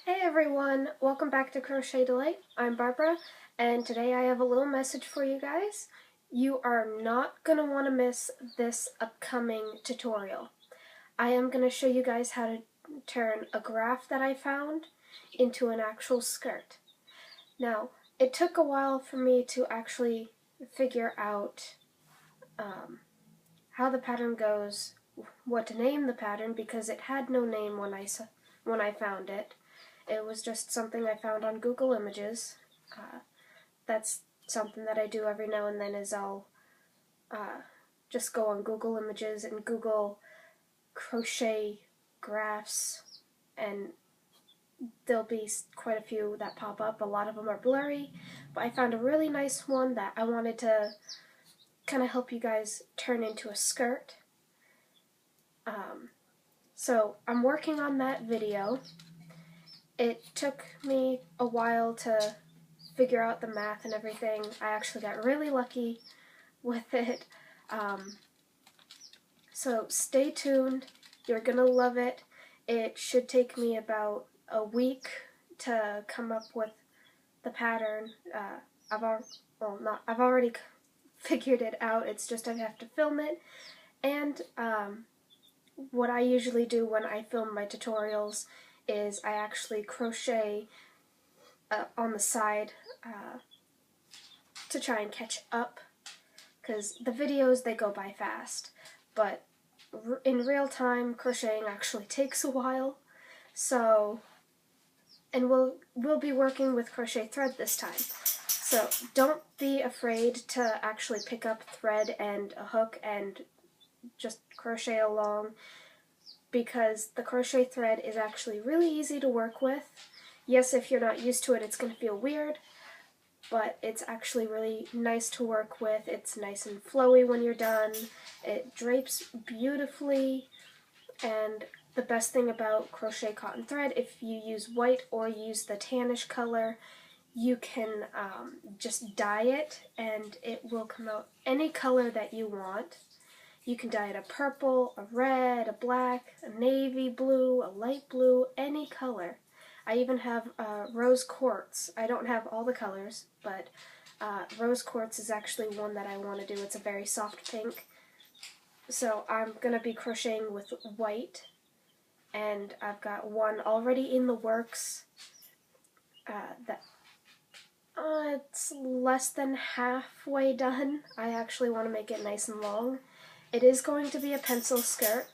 Hey everyone, welcome back to Crochet Delight. I'm Barbara, and today I have a little message for you guys. You are not going to want to miss this upcoming tutorial. I am going to show you guys how to turn a graph that I found into an actual skirt. Now, it took a while for me to actually figure out how the pattern goes, what to name the pattern, because it had no name when I found it. It was just something I found on Google Images. That's something that I do every now and then is I'll just go on Google Images and Google crochet graphs, and there'll be quite a few that pop up. A lot of them are blurry, but I found a really nice one that I wanted to kind of help you guys turn into a skirt. So I'm working on that video. It took me a while to figure out the math and everything. I actually got really lucky with it. So stay tuned. You're gonna love it. It should take me about a week to come up with the pattern. I've already figured it out. It's just I have to film it. And what I usually do when I film my tutorials is I actually crochet on the side to try and catch up, because the videos, they go by fast, but in real time crocheting actually takes a while. So, and we'll be working with crochet thread this time, so don't be afraid to actually pick up thread and a hook and just crochet along, because the crochet thread is actually really easy to work with. Yes, if you're not used to it, it's going to feel weird, but it's actually really nice to work with. It's nice and flowy when you're done. It drapes beautifully, and the best thing about crochet cotton thread, if you use white or use the tannish color, you can just dye it and it will come out any color that you want. You can dye it a purple, a red, a black, a navy blue, a light blue, any color. I even have rose quartz. I don't have all the colors, but rose quartz is actually one that I want to do. It's a very soft pink. So I'm going to be crocheting with white, and I've got one already in the works it's less than halfway done. I actually want to make it nice and long. It is going to be a pencil skirt.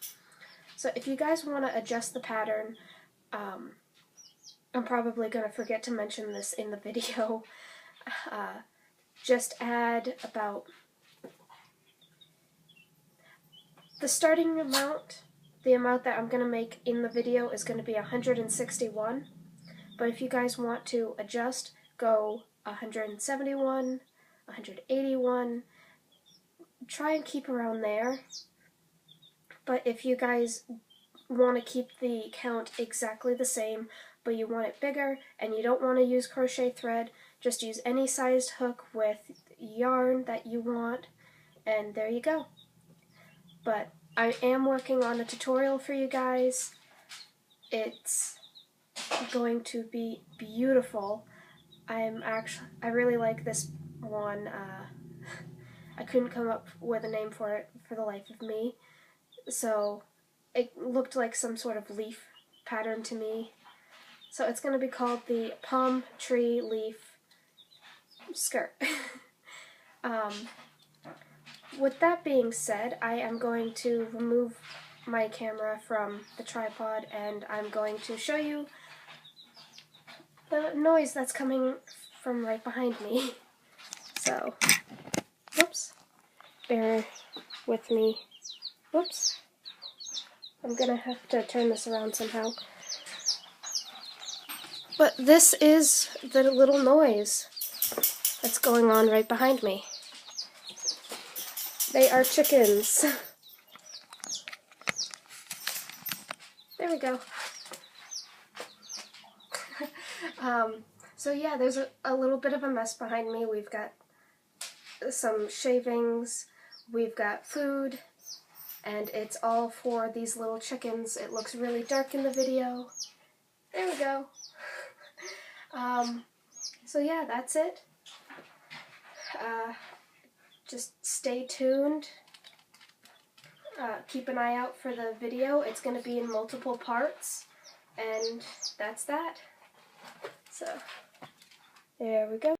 So if you guys want to adjust the pattern, I'm probably going to forget to mention this in the video. Just add about the starting amount. The amount that I'm going to make in the video is going to be 161. But if you guys want to adjust, go 171, 181. Try and keep around there. But if you guys want to keep the count exactly the same, but you want it bigger and you don't want to use crochet thread, just use any sized hook with yarn that you want, and there you go. But I am working on a tutorial for you guys. It's going to be beautiful. I really like this one. I couldn't come up with a name for it for the life of me, so it looked like some sort of leaf pattern to me. So it's going to be called the Palm Tree Leaf Skirt. With that being said, I am going to remove my camera from the tripod, and I'm going to show you the noise that's coming from right behind me. So, whoops, bear with me. Whoops. I'm gonna have to turn this around somehow. But this is the little noise that's going on right behind me. They are chickens. There we go. So yeah, there's a little bit of a mess behind me. We've got some shavings, we've got food, and it's all for these little chickens. It looks really dark in the video. There we go. So yeah, that's it. Just stay tuned. Keep an eye out for the video. It's going to be in multiple parts. And that's that. So, there we go.